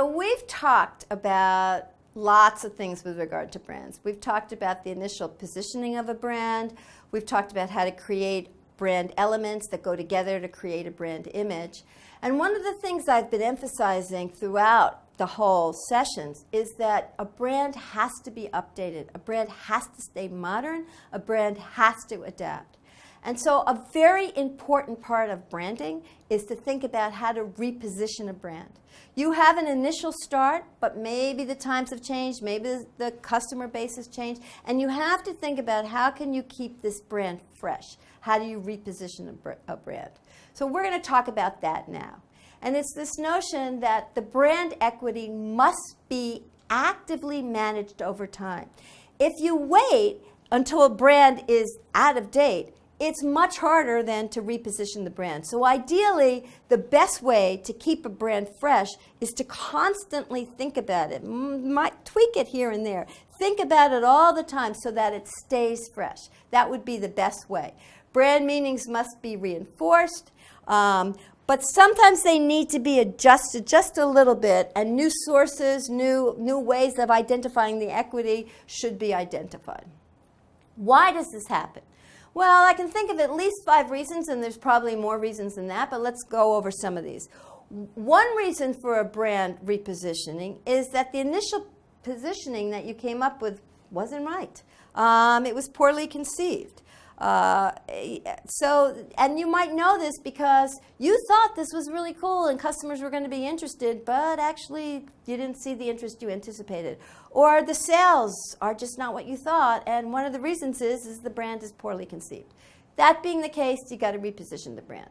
So we've talked about lots of things with regard to brands. We've talked about the initial positioning of a brand. We've talked about how to create brand elements that go together to create a brand image. And one of the things I've been emphasizing throughout the whole sessions is that a brand has to be updated. A brand has to stay modern. A brand has to adapt. And so a very important part of branding is to think about how to reposition a brand. You have an initial start, but maybe the times have changed, maybe the customer base has changed, and you have to think about how can you keep this brand fresh? How do you reposition a brand? So we're going to talk about that now. And it's this notion that the brand equity must be actively managed over time. If you wait until a brand is out of date, it's much harder than to reposition the brand. So ideally, the best way to keep a brand fresh is to constantly think about it. Might tweak it here and there. Think about it all the time so that it stays fresh. That would be the best way. Brand meanings must be reinforced, but sometimes they need to be adjusted just a little bit, and new sources, new ways of identifying the equity should be identified. Why does this happen? Well, I can think of at least 5 reasons, and there's probably more reasons than that, but let's go over some of these. One reason for a brand repositioning is that the initial positioning that you came up with wasn't right. It was poorly conceived. And you might know this because you thought this was really cool and customers were going to be interested, but actually you didn't see the interest you anticipated. Or the sales are just not what you thought, and one of the reasons is the brand is poorly conceived. That being the case, you got to reposition the brand.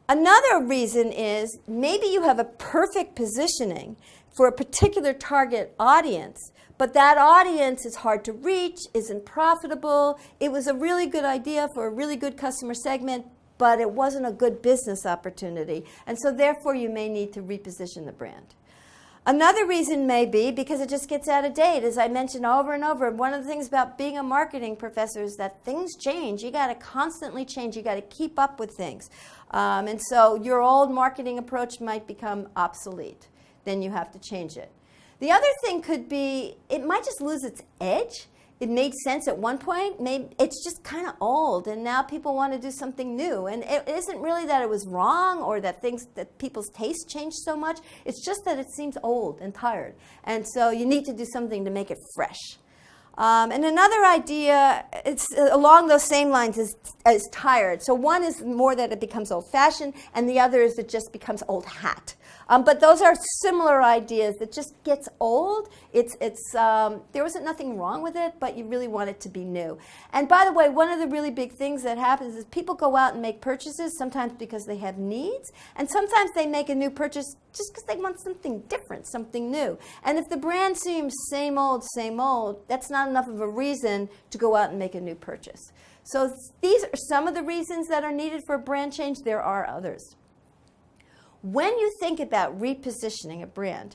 Another reason is maybe you have a perfect positioning for a particular target audience, but that audience is hard to reach, isn't profitable. It was a really good idea for a really good customer segment, but it wasn't a good business opportunity. And so therefore, you may need to reposition the brand. Another reason may be because it just gets out of date. As I mentioned over and over, one of the things about being a marketing professor is that things change. You got to constantly change. You got to keep up with things. And so your old marketing approach might become obsolete. Then you have to change it. The other thing could be it might just lose its edge. It made sense at one point. Maybe it's just kind of old, and now people want to do something new. And it isn't really that it was wrong or that people's tastes changed so much. It's just that it seems old and tired. And so you need to do something to make it fresh. And another idea, it's along those same lines, is tired. So one is more that it becomes old-fashioned, and the other is it just becomes old hat. But those are similar ideas. It just gets old. There wasn't nothing wrong with it, but you really want it to be new. And by the way, one of the really big things that happens is people go out and make purchases, sometimes because they have needs, and sometimes they make a new purchase just because they want something different, something new. And if the brand seems same old, that's not enough of a reason to go out and make a new purchase. So these are some of the reasons that are needed for a brand change. There are others. When you think about repositioning a brand,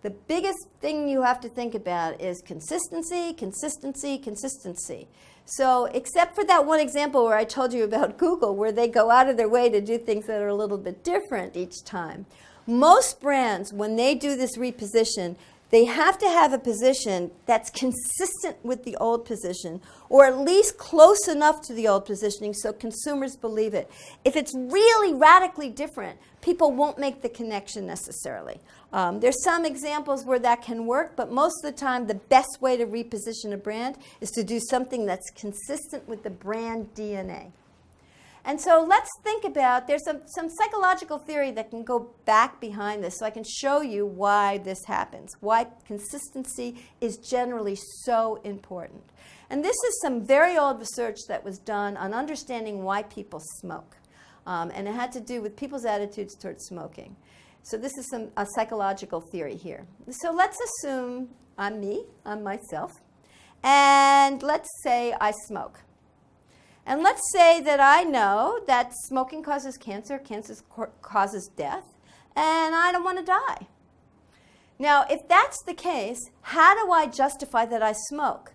the biggest thing you have to think about is consistency, consistency, consistency. So except for that one example where I told you about Google, where they go out of their way to do things that are a little bit different each time, most brands, when they do this reposition, they have to have a position that's consistent with the old position, or at least close enough to the old positioning so consumers believe it. If it's really radically different, people won't make the connection necessarily. There's some examples where that can work, but most of the time the best way to reposition a brand is to do something that's consistent with the brand DNA. And so let's think about, there's some psychological theory that can go back behind this so I can show you why this happens, why consistency is generally so important. And this is some very old research that was done on understanding why people smoke. And it had to do with people's attitudes towards smoking. So this is a psychological theory here. So let's assume I'm myself, and let's say I smoke. And let's say that I know that smoking causes cancer, cancer causes death, and I don't want to die. Now, if that's the case, how do I justify that I smoke?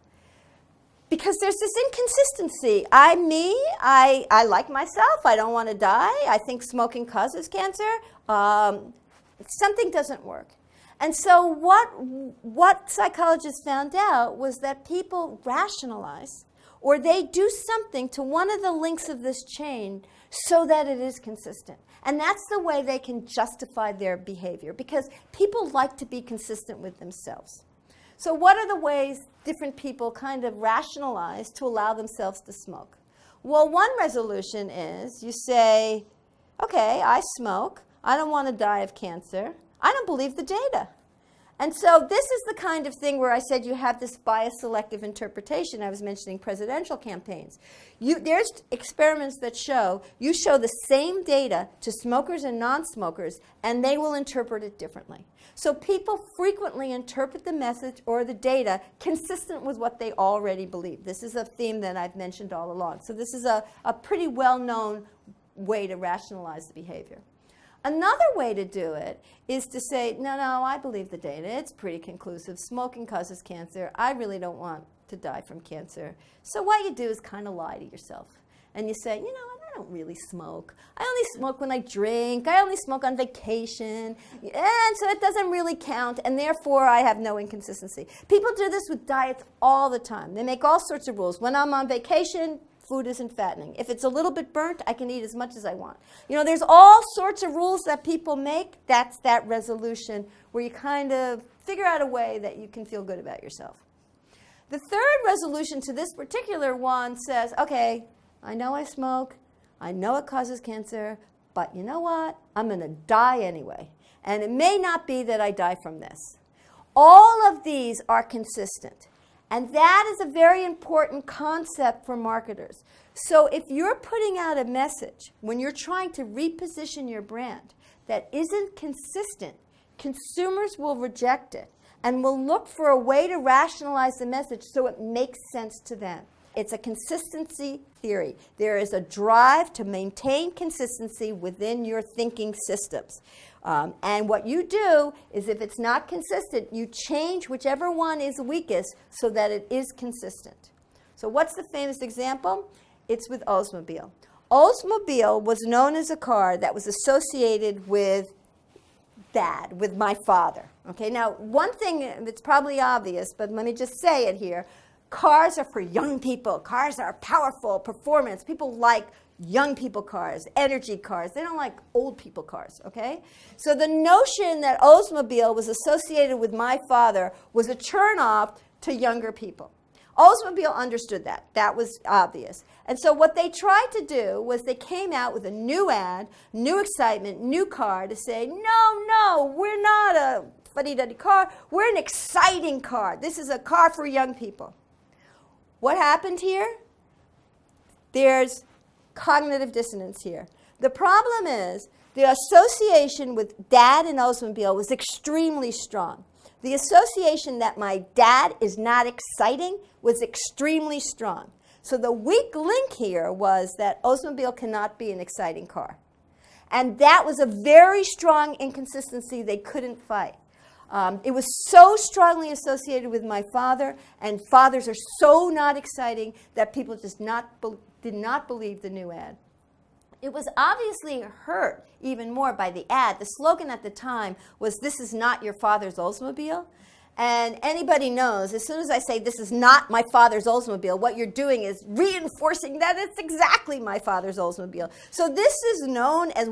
Because there's this inconsistency. I like myself. I don't want to die. I think smoking causes cancer. Something doesn't work. And so what psychologists found out was that people rationalize, or they do something to one of the links of this chain so that it is consistent. And that's the way they can justify their behavior, because people like to be consistent with themselves. So what are the ways different people kind of rationalize to allow themselves to smoke? Well, one resolution is you say, okay, I smoke. I don't want to die of cancer. I don't believe the data. And so this is the kind of thing where I said you have this bias-selective interpretation. I was mentioning presidential campaigns. There's experiments that show you show the same data to smokers and non-smokers, and they will interpret it differently. So people frequently interpret the message or the data consistent with what they already believe. This is a theme that I've mentioned all along. So this is a pretty well-known way to rationalize the behavior. Another way to do it is to say, no, I believe the data. It's pretty conclusive. Smoking causes cancer. I really don't want to die from cancer. So what you do is kind of lie to yourself. And you say, I don't really smoke. I only smoke when I drink. I only smoke on vacation. And so it doesn't really count. And therefore, I have no inconsistency. People do this with diets all the time. They make all sorts of rules. When I'm on vacation, food isn't fattening. If it's a little bit burnt, I can eat as much as I want. There's all sorts of rules that people make. That's that resolution where you kind of figure out a way that you can feel good about yourself. The third resolution to this particular one says, okay, I know I smoke. I know it causes cancer. But you know what? I'm going to die anyway. And it may not be that I die from this. All of these are consistent. And that is a very important concept for marketers. So if you're putting out a message, when you're trying to reposition your brand that isn't consistent, consumers will reject it and will look for a way to rationalize the message so it makes sense to them. It's a consistency theory. There is a drive to maintain consistency within your thinking systems. And what you do is if it's not consistent, you change whichever one is weakest so that it is consistent. So what's the famous example? It's with Oldsmobile. Oldsmobile was known as a car that was associated with Dad, with my father. Okay, now one thing that's probably obvious, but let me just say it here. Cars are for young people. Cars are powerful, performance. People like young people cars, energy cars. They don't like old people cars, okay? So the notion that Oldsmobile was associated with my father was a turnoff to younger people. Oldsmobile understood that. That was obvious. And so what they tried to do was they came out with a new ad, new excitement, new car to say, no, we're not a fuddy-duddy car. We're an exciting car. This is a car for young people. What happened here? There's cognitive dissonance here. The problem is the association with Dad and Oldsmobile was extremely strong. The association that my dad is not exciting was extremely strong. So the weak link here was that Oldsmobile cannot be an exciting car. And that was a very strong inconsistency they couldn't fight. It was so strongly associated with my father, and fathers are so not exciting that people just did not believe the new ad. It was obviously hurt even more by the ad. The slogan at the time was, "This is not your father's Oldsmobile." And anybody knows, as soon as I say this is not my father's Oldsmobile, what you're doing is reinforcing that it's exactly my father's Oldsmobile. So this is known as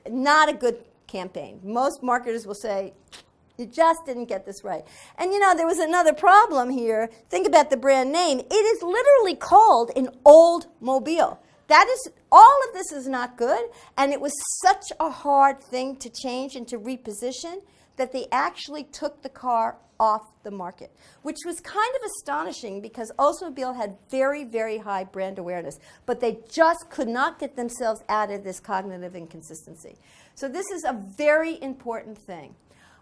not a good campaign. Most marketers will say, you just didn't get this right. And there was another problem here. Think about the brand name. It is literally called an old mobile. All of this is not good, and it was such a hard thing to change and to reposition that they actually took the car off the market, which was kind of astonishing because Oldsmobile had very, very high brand awareness, but they just could not get themselves out of this cognitive inconsistency. So this is a very important thing.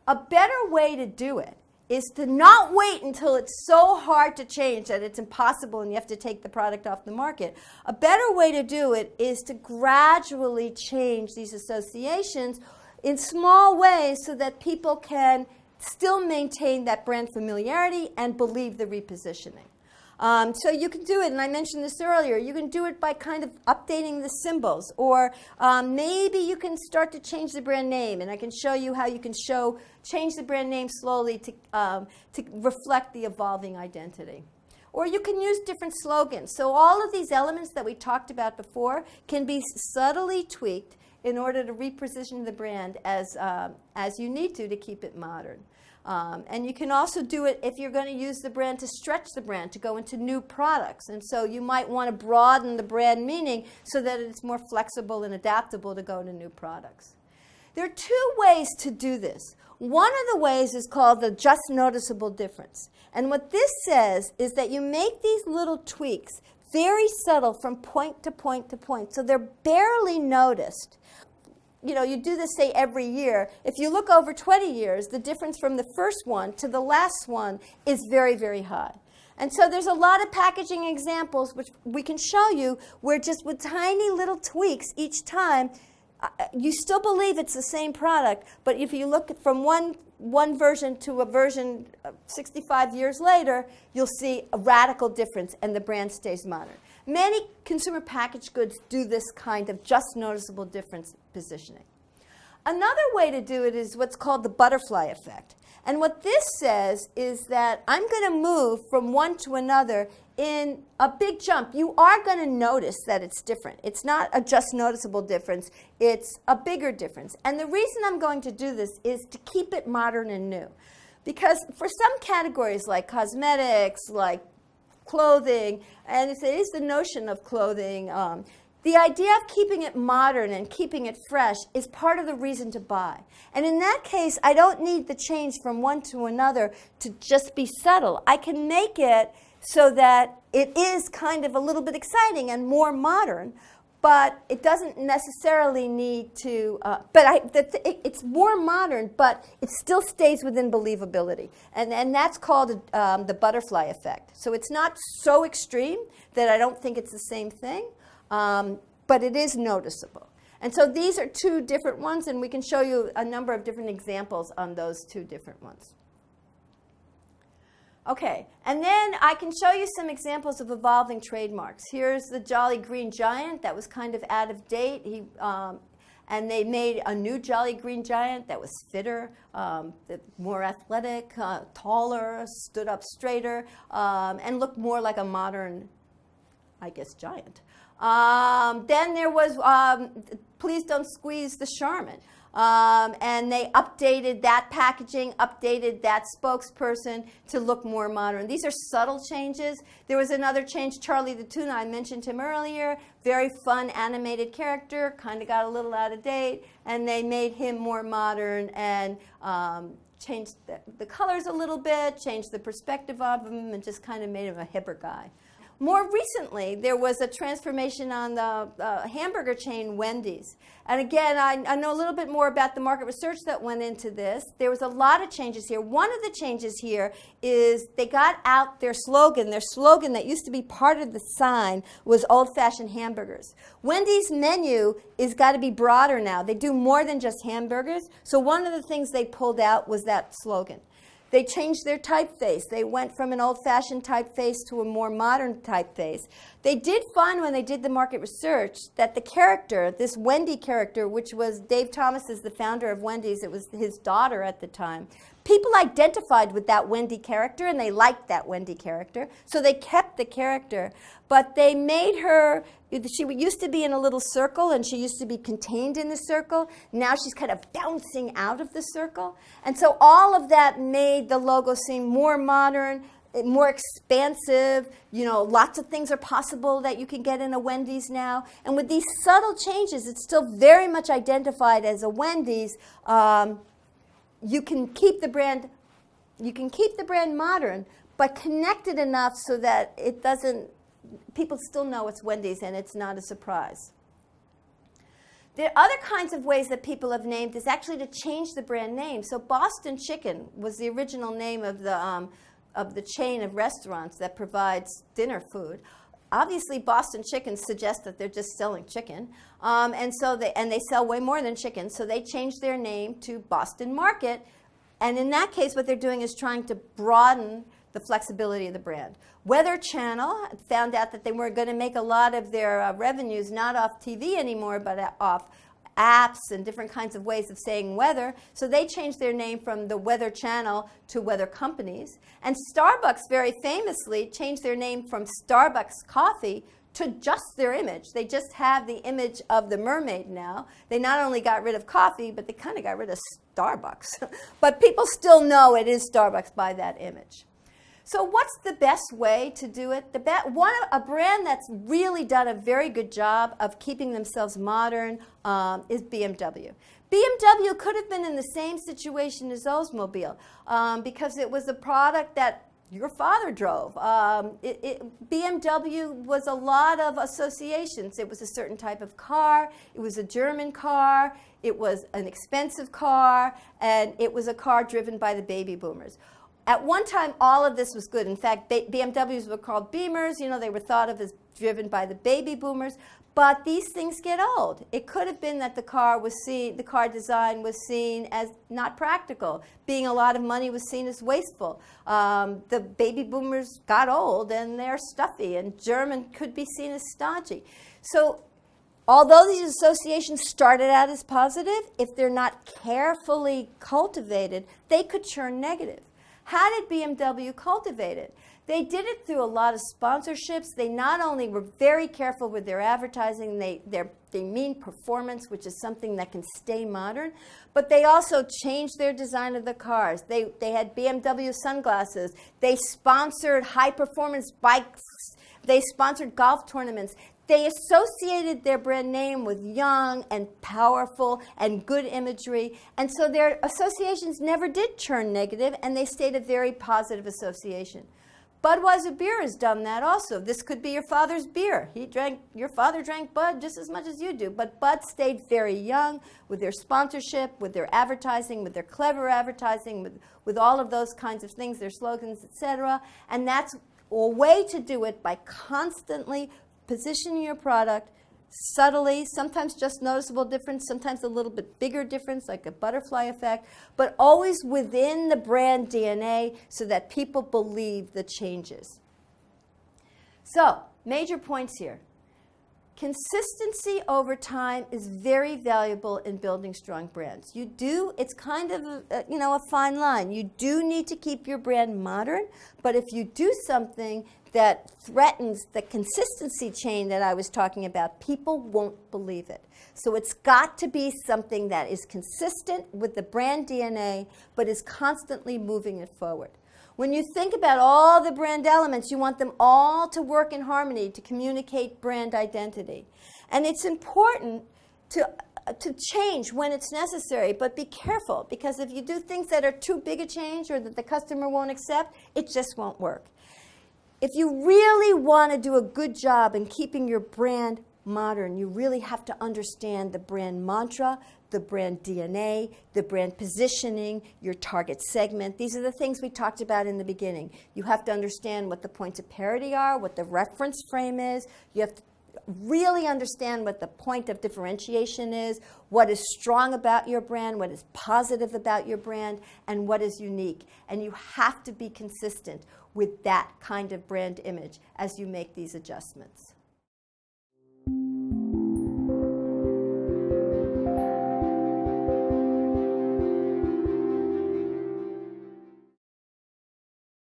A better way to do it is to not wait until it's so hard to change that it's impossible and you have to take the product off the market. A better way to do it is to gradually change these associations in small ways so that people can still maintain that brand familiarity and believe the repositioning. So you can do it, and I mentioned this earlier, you can do it by kind of updating the symbols, or maybe you can start to change the brand name, and I can show you how you can change the brand name slowly to reflect the evolving identity. Or you can use different slogans. So all of these elements that we talked about before can be subtly tweaked in order to reposition the brand as you need to keep it modern. And you can also do it if you're going to use the brand to stretch the brand, to go into new products. And so you might want to broaden the brand meaning so that it's more flexible and adaptable to go to new products. There are two ways to do this. One of the ways is called the just noticeable difference. And what this says is that you make these little tweaks very subtle from point to point to point, so they're barely noticed. You know, you do this, say, every year. If you look over 20 years, the difference from the first one to the last one is very, very high. And so there's a lot of packaging examples which we can show you where just with tiny little tweaks each time, you still believe it's the same product, but if you look from one version to a version 65 years later, you'll see a radical difference and the brand stays modern. Many consumer packaged goods do this kind of just noticeable difference positioning. Another way to do it is what's called the butterfly effect. And what this says is that I'm going to move from one to another in a big jump. You are going to notice that it's different. It's not a just noticeable difference. It's a bigger difference. And the reason I'm going to do this is to keep it modern and new. Because for some categories like cosmetics, like clothing, and it is the notion of clothing, the idea of keeping it modern and keeping it fresh is part of the reason to buy. And in that case, I don't need the change from one to another to just be subtle. I can make it so that it is kind of a little bit exciting and more modern, but it doesn't necessarily need to, it's more modern, but it still stays within believability. And that's called the butterfly effect. So it's not so extreme that I don't think it's the same thing. But it is noticeable. And so these are two different ones, and we can show you a number of different examples on those two different ones. Okay, and then I can show you some examples of evolving trademarks. Here's the Jolly Green Giant that was kind of out of date. And they made a new Jolly Green Giant that was fitter, more athletic, taller, stood up straighter, and looked more like a modern, I guess, giant. Then there was Please Don't Squeeze the Charmin. And they updated that packaging, updated that spokesperson to look more modern. These are subtle changes. There was another change, Charlie the Tuna, I mentioned him earlier. Very fun animated character, kind of got a little out of date, and they made him more modern and changed the colors a little bit, changed the perspective of him, and just kind of made him a hipper guy. More recently, there was a transformation on the hamburger chain Wendy's. And again, I know a little bit more about the market research that went into this. There was a lot of changes here. One of the changes here is they got out their slogan. Their slogan that used to be part of the sign was old-fashioned hamburgers. Wendy's menu is got to be broader now. They do more than just hamburgers. So one of the things they pulled out was that slogan. They changed their typeface. They went from an old-fashioned typeface to a more modern typeface. They did find when they did the market research that the character, this Wendy character, which was Dave Thomas is the founder of Wendy's, it was his daughter at the time, people identified with that Wendy character and they liked that Wendy character, so they kept the character. But they made her, she used to be in a little circle and she used to be contained in the circle. Now she's kind of bouncing out of the circle. And so all of that made the logo seem more modern, more expansive. You know, lots of things are possible that you can get in a Wendy's now. And with these subtle changes, it's still very much identified as a Wendy's. You can keep the brand modern, but connected enough so that it doesn't, people still know it's Wendy's and it's not a surprise. The other kinds of ways that people have named is actually to change the brand name. So Boston Chicken was the original name of the chain of restaurants that provides dinner food. Obviously, Boston Chicken suggests that they're just selling chicken, and they sell way more than chicken. So they changed their name to Boston Market, and in that case, what they're doing is trying to broaden the flexibility of the brand. Weather Channel found out that they weren't going to make a lot of their revenues not off TV anymore, but off apps and different kinds of ways of saying weather. So they changed their name from the Weather Channel to Weather Companies. And Starbucks very famously changed their name from Starbucks Coffee to just their image. They just have the image of the mermaid now. They not only got rid of coffee, but they kind of got rid of Starbucks. But people still know it is Starbucks by that image. So what's the best way to do it? A brand that's really done a very good job of keeping themselves modern is BMW. BMW could have been in the same situation as Oldsmobile because it was a product that your father drove. BMW was a lot of associations. It was a certain type of car. It was a German car. It was an expensive car. And it was a car driven by the baby boomers. At one time, all of this was good. In fact, BMWs were called Beamers. You know, they were thought of as driven by the baby boomers. But these things get old. It could have been that the car design was seen as not practical. Being a lot of money was seen as wasteful. The baby boomers got old and they're stuffy, and German could be seen as stodgy. So although these associations started out as positive, if they're not carefully cultivated, they could turn negative. How did BMW cultivate it? They did it through a lot of sponsorships. They not only were very careful with their advertising, they mean performance, which is something that can stay modern, but they also changed their design of the cars. They had BMW sunglasses. They sponsored high-performance bikes. They sponsored golf tournaments. They associated their brand name with young and powerful and good imagery. And so their associations never did turn negative, and they stayed a very positive association. Budweiser beer has done that also. This could be your father's beer. Your father drank Bud just as much as you do. But Bud stayed very young with their sponsorship, with their advertising, with their clever advertising, with all of those kinds of things, their slogans, etc. And that's a way to do it by constantly positioning your product subtly, sometimes just noticeable difference, sometimes a little bit bigger difference, like a butterfly effect, but always within the brand DNA so that people believe the changes. So, major points here. Consistency over time is very valuable in building strong brands. It's kind of a fine line. You do need to keep your brand modern, but if you do something that threatens the consistency chain that I was talking about, people won't believe it. So it's got to be something that is consistent with the brand DNA, but is constantly moving it forward. When you think about all the brand elements, you want them all to work in harmony to communicate brand identity. And it's important to change when it's necessary, but be careful, because if you do things that are too big a change or that the customer won't accept, it just won't work. If you really want to do a good job in keeping your brand modern, you really have to understand the brand mantra, the brand DNA, the brand positioning, your target segment. These are the things we talked about in the beginning. You have to understand what the points of parity are, what the reference frame is. You have to really understand what the point of differentiation is, what is strong about your brand, what is positive about your brand, and what is unique. And you have to be consistent with that kind of brand image as you make these adjustments.